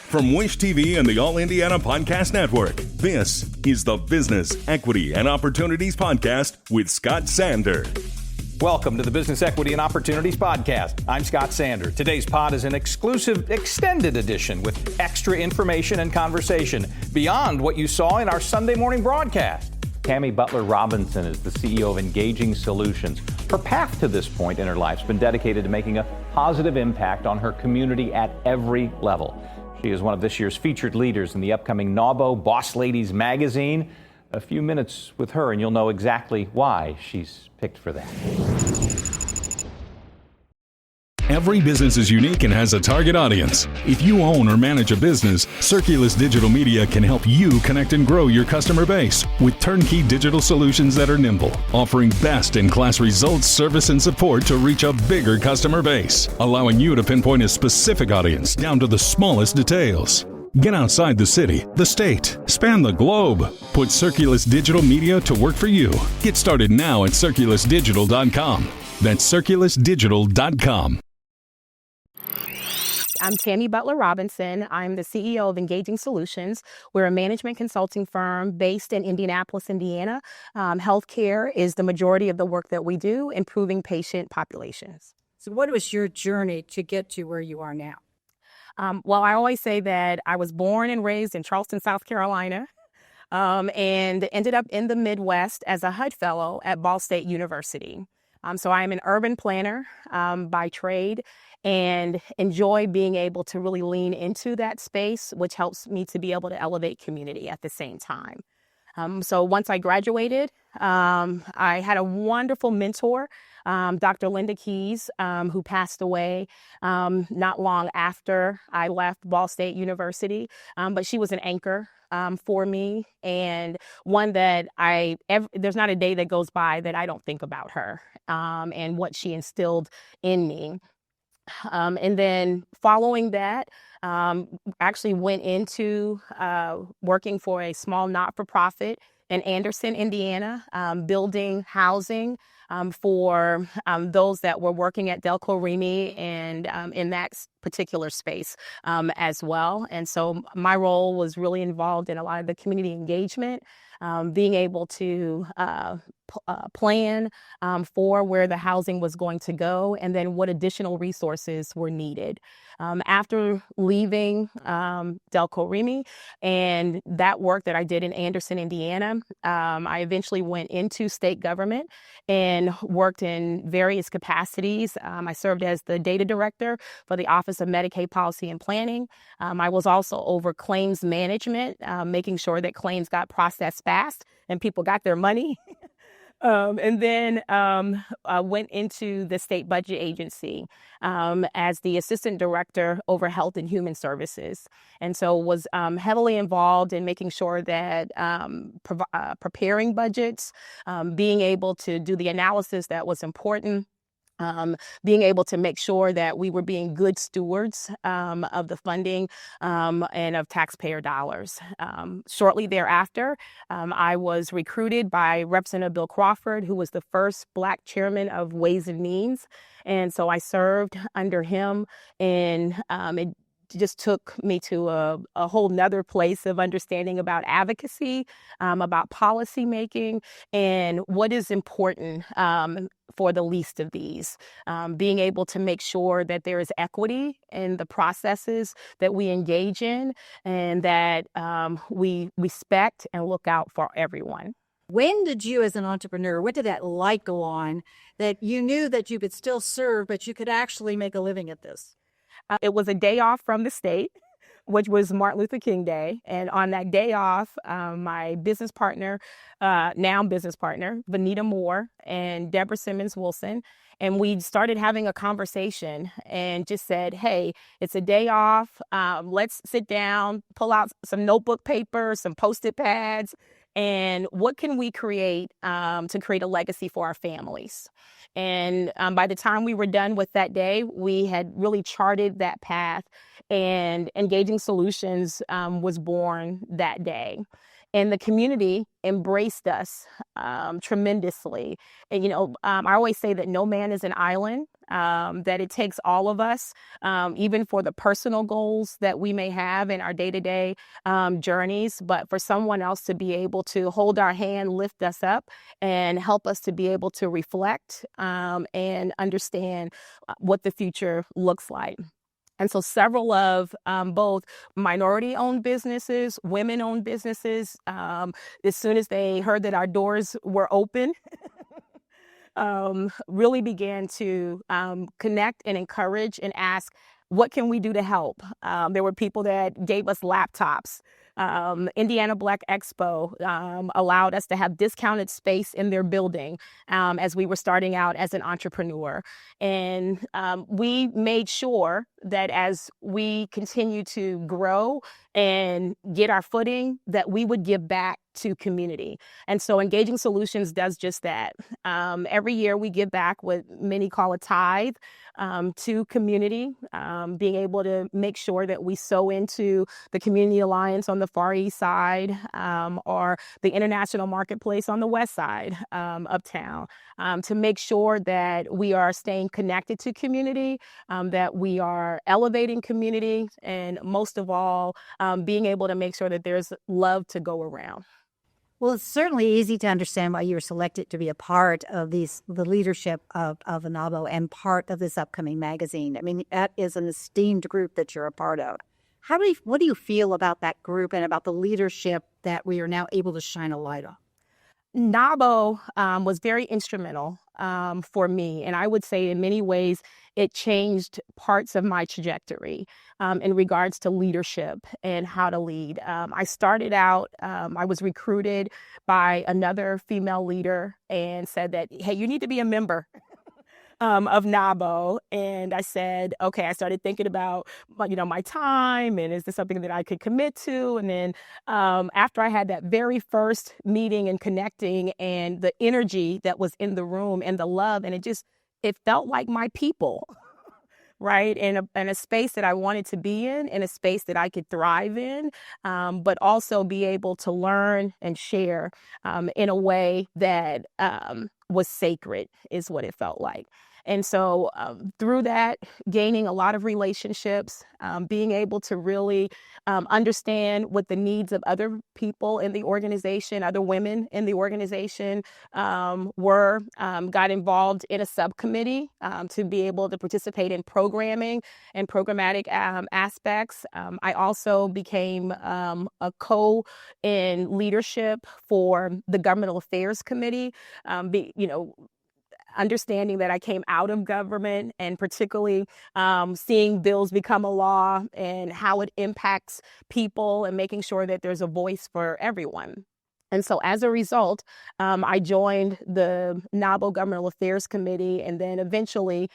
From Wish TV and the All Indiana Podcast Network, this is the Business, Equity, and Opportunities Podcast with Scott Sander. Welcome to the Business, Equity, and Opportunities Podcast. I'm Scott Sander. Today's pod is an exclusive extended edition with extra information and conversation beyond what you saw in our Sunday morning broadcast. Tammy Butler Robinson is the CEO of Engaging Solutions. Her path to this point in her life has been dedicated to making a positive impact on her community at every level. She is one of this year's featured leaders in the upcoming NAWBO Boss Ladies magazine. A few minutes with her and you'll know exactly why she's picked for that. Every business is unique and has a target audience. If you own or manage a business, Circulus Digital Media can help you connect and grow your customer base with turnkey digital solutions that are nimble, offering best-in-class results, service, and support to reach a bigger customer base, allowing you to pinpoint a specific audience down to the smallest details. Get outside the city, the state, span the globe. Put Circulus Digital Media to work for you. Get started now at circulusdigital.com. That's circulusdigital.com. I'm Tammy Butler Robinson. I'm the CEO of Engaging Solutions. We're a management consulting firm based in Indianapolis, Indiana. Healthcare is the majority of the work that we do, improving patient populations. So what was your journey to get to where you are now? Well, I always say that I was born and raised in Charleston, South Carolina, and ended up in the Midwest as a HUD Fellow at Ball State University. So I'm an urban planner by trade and enjoy being able to really lean into that space, which helps me to be able to elevate community at the same time. So once I graduated, I had a wonderful mentor, Dr. Linda Keys, who passed away not long after I left Ball State University, but she was an anchor for me, and one that there's not a day that goes by that I don't think about her and what she instilled in me. And then following that, actually went into working for a small not-for-profit in Anderson, Indiana, building housing for those that were working at Delco Remy and in that particular space as well. And so my role was really involved in a lot of the community engagement, being able to plan for where the housing was going to go and then what additional resources were needed. After leaving Delco Remy and that work that I did in Anderson, Indiana, I eventually went into state government and worked in various capacities. I served as the data director for the Office of Medicaid Policy and Planning. I was also over claims management, making sure that claims got processed fast and people got their money. And then I went into the state budget agency as the assistant director over health and human services. And so was heavily involved in making sure that preparing budgets, being able to do the analysis that was important, being able to make sure that we were being good stewards of the funding and of taxpayer dollars. Shortly thereafter, I was recruited by Representative Bill Crawford, who was the first Black chairman of Ways and Means. And so I served under him, and it just took me to a whole nother place of understanding about advocacy, about policy making, and what is important for the least of these. Being able to make sure that there is equity in the processes that we engage in and that we respect and look out for everyone. When did you as an entrepreneur, what did that light go on that you knew that you could still serve, but you could actually make a living at this? It was a day off from the state, which was Martin Luther King Day. And on that day off, my business partner, now business partner, Vanita Moore and Deborah Simmons Wilson, and we started having a conversation and just said, hey, it's a day off. Let's sit down, pull out some notebook paper, some Post-it pads, and what can we create to create a legacy for our families? And by the time we were done with that day, we had really charted that path, and Engaging Solutions was born that day. And the community embraced us tremendously. And, I always say that no man is an island, that it takes all of us, even for the personal goals that we may have in our day-to-day journeys, but for someone else to be able to hold our hand, lift us up, and help us to be able to reflect and understand what the future looks like. And so several of both minority-owned businesses, women-owned businesses, as soon as they heard that our doors were open, really began to connect and encourage and ask, what can we do to help? There were people that gave us laptops. Indiana Black Expo allowed us to have discounted space in their building as we were starting out as an entrepreneur. And we made sure that as we continue to grow and get our footing, that we would give back to community. And so Engaging Solutions does just that. Every year we give back what many call a tithe to community, being able to make sure that we sow into the Community Alliance on the Far East Side or the International Marketplace on the West Side of town, to make sure that we are staying connected to community, that we are elevating community, and most of all, being able to make sure that there's love to go around. Well, it's certainly easy to understand why you were selected to be a part of the leadership of the NAWBO and part of this upcoming magazine. I mean, that is an esteemed group that you're a part of. What do you feel about that group and about the leadership that we are now able to shine a light on? NAWBO was very instrumental for me, and I would say in many ways it changed parts of my trajectory in regards to leadership and how to lead. I started out, I was recruited by another female leader and said that, hey, you need to be a member of NAWBO. And I said, okay, I started thinking about, my time, and is this something that I could commit to? And then after I had that very first meeting and connecting, and the energy that was in the room and the love, and it felt like my people, right? In a space that I wanted to be in a space that I could thrive in, but also be able to learn and share in a way that was sacred, is what it felt like. And so through that, gaining a lot of relationships, being able to really understand what the needs of other people in the organization, other women in the organization were, got involved in a subcommittee to be able to participate in programming and programmatic aspects. I also became a in leadership for the Governmental Affairs Committee, understanding that I came out of government, and particularly seeing bills become a law and how it impacts people, and making sure that there's a voice for everyone. And so as a result, I joined the NAWBO Governmental Affairs Committee, and then eventually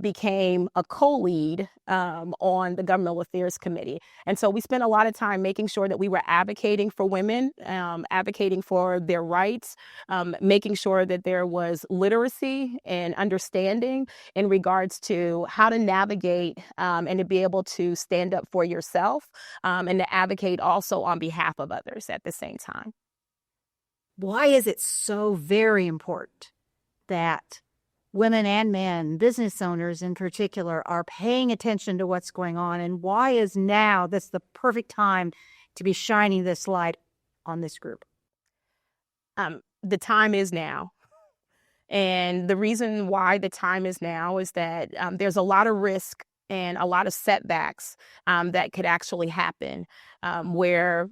became a co-lead on the Governmental Affairs Committee. And so we spent a lot of time making sure that we were advocating for women, advocating for their rights, making sure that there was literacy and understanding in regards to how to navigate and to be able to stand up for yourself, and to advocate also on behalf of others at the same time. Why is it so very important that women and men, business owners in particular, are paying attention to what's going on? And why is now this the perfect time to be shining this light on this group? The time is now. And the reason why the time is now is that there's a lot of risk and a lot of setbacks that could actually happen, where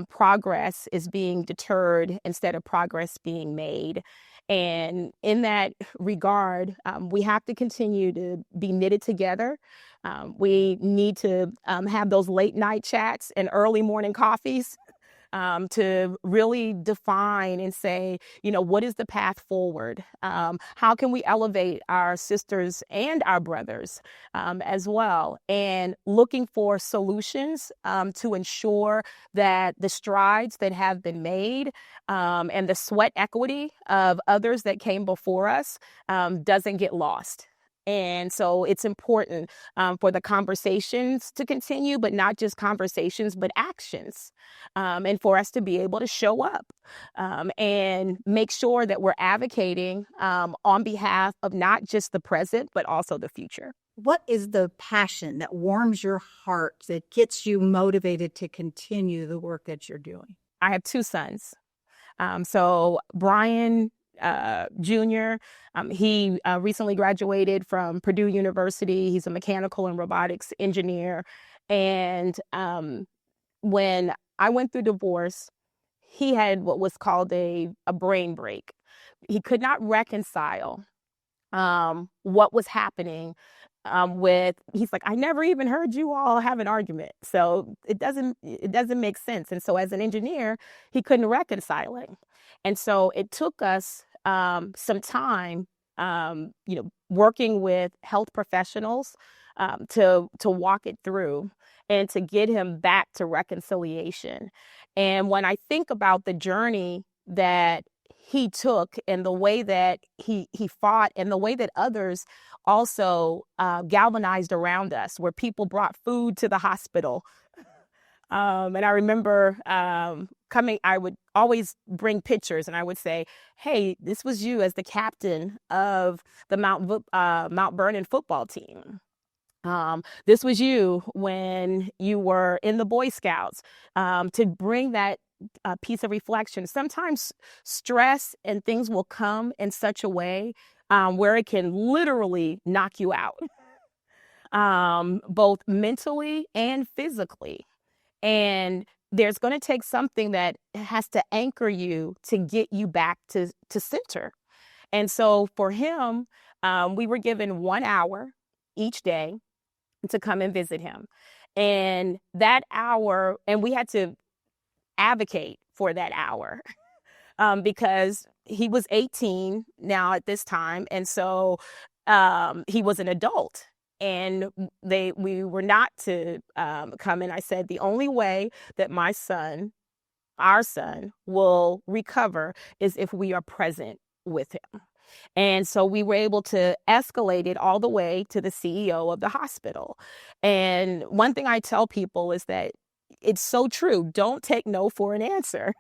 progress is being deterred instead of progress being made. And in that regard, we have to continue to be knitted together. We need to have those late night chats and early morning coffees to really define and say, what is the path forward? How can we elevate our sisters and our brothers as well? And looking for solutions to ensure that the strides that have been made and the sweat equity of others that came before us doesn't get lost. And so it's important for the conversations to continue, but not just conversations, but actions. And for us to be able to show up and make sure that we're advocating on behalf of not just the present, but also the future. What is the passion that warms your heart, that gets you motivated to continue the work that you're doing? I have two sons. So Brian Jr., he recently graduated from Purdue University. He's a mechanical and robotics engineer. And when I went through divorce, he had what was called a brain break. He could not reconcile what was happening he's like, I never even heard you all have an argument. So it doesn't make sense. And so as an engineer, he couldn't reconcile it. And so it took us some time, working with health professionals to walk it through and to get him back to reconciliation. And when I think about the journey that he took and the way that he fought and the way that others also galvanized around us, where people brought food to the hospital. And I remember I would always bring pictures and I would say, hey, this was you as the captain of the Mount Vernon football team. This was you when you were in the Boy Scouts, to bring that piece of reflection. Sometimes stress and things will come in such a way where it can literally knock you out, both mentally and physically. And there's going to take something that has to anchor you to get you back to center. And so for him, we were given 1 hour each day to come and visit him. And that hour, and we had to advocate for that hour because he was 18 now at this time. And so he was an adult. And we were not to come. And I said, the only way that our son, will recover is if we are present with him. And so we were able to escalate it all the way to the CEO of the hospital. And one thing I tell people is that it's so true. Don't take no for an answer.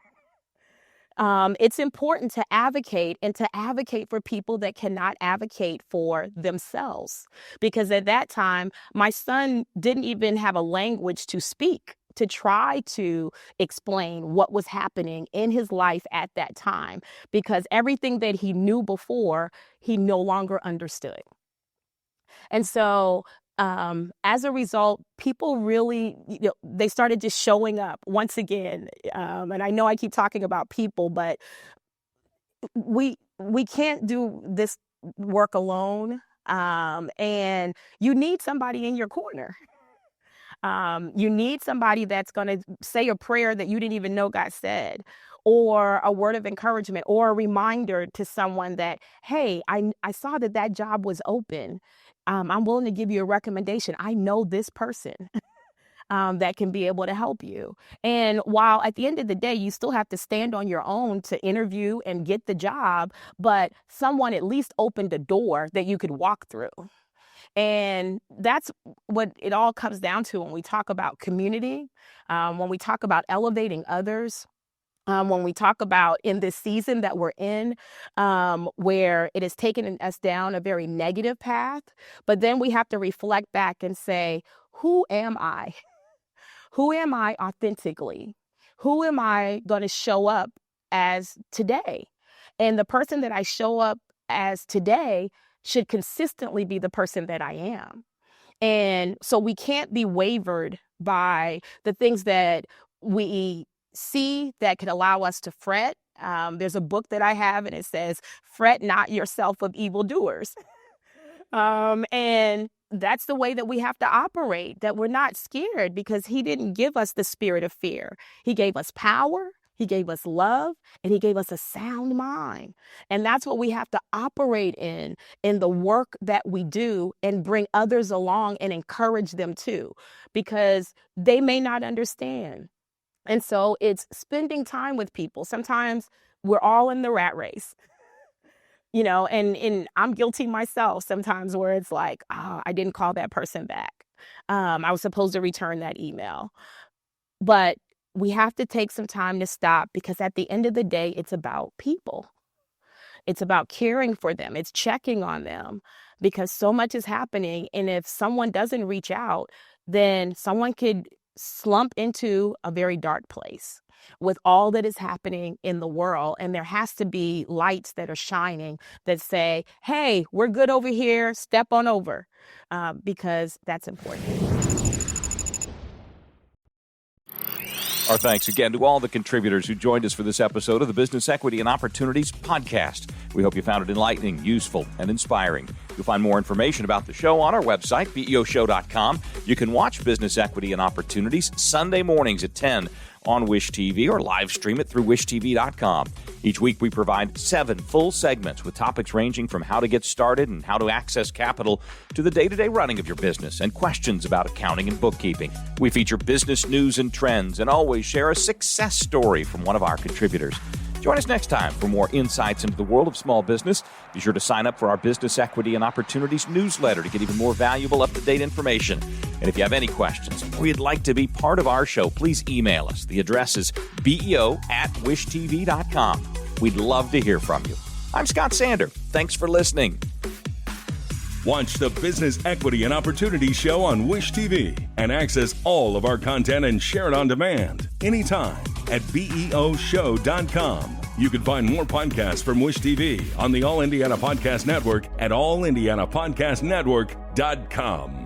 It's important to advocate and to advocate for people that cannot advocate for themselves. Because at that time, my son didn't even have a language to speak, to try to explain what was happening in his life at that time, because everything that he knew before, he no longer understood. And so as a result, people really, they started just showing up once again. And I know I keep talking about people, but we can't do this work alone. And you need somebody in your corner. You need somebody that's going to say a prayer that you didn't even know God said, or a word of encouragement, or a reminder to someone that, hey, I saw that job was open. I'm willing to give you a recommendation. I know this person that can be able to help you. And while at the end of the day, you still have to stand on your own to interview and get the job, but someone at least opened a door that you could walk through. And that's what it all comes down to when we talk about community, when we talk about elevating others. When we talk about in this season that we're in, where it has taken us down a very negative path, but then we have to reflect back and say, who am I? Who am I authentically? Who am I going to show up as today? And the person that I show up as today should consistently be the person that I am. And so we can't be wavered by the things that we see that could allow us to fret. There's a book that I have and it says, fret not yourself of evildoers. And that's the way that we have to operate, that we're not scared, because he didn't give us the spirit of fear. He gave us power, he gave us love, and he gave us a sound mind. And that's what we have to operate in the work that we do, and bring others along and encourage them too, because they may not understand. And so it's spending time with people. Sometimes we're all in the rat race. and I'm guilty myself sometimes where it's like, oh, I didn't call that person back. I was supposed to return that email. But we have to take some time to stop, because at the end of the day, it's about people. It's about caring for them. It's checking on them, because so much is happening. And if someone doesn't reach out, then someone could slump into a very dark place with all that is happening in the world. And there has to be lights that are shining that say, hey, we're good over here. Step on over, because that's important. Our thanks again to all the contributors who joined us for this episode of the Business Equity and Opportunities podcast. We hope you found it enlightening, useful, and inspiring. You'll find more information about the show on our website, beoshow.com. You can watch Business Equity and Opportunities Sunday mornings at 10 on Wish TV, or live stream it through wishtv.com. Each week we provide 7 full segments with topics ranging from how to get started and how to access capital to the day-to-day running of your business and questions about accounting and bookkeeping. We feature business news and trends and always share a success story from one of our contributors. Join us next time for more insights into the world of small business. Be sure to sign up for our Business Equity and Opportunities newsletter to get even more valuable, up-to-date information. And if you have any questions or you'd like to be part of our show, please email us. The address is beo@wishtv.com. We'd love to hear from you. I'm Scott Sander. Thanks for listening. Watch the Business Equity and Opportunity Show on Wish TV and access all of our content and share it on demand anytime at beoshow.com. You can find more podcasts from Wish TV on the All Indiana Podcast Network at allindianapodcastnetwork.com.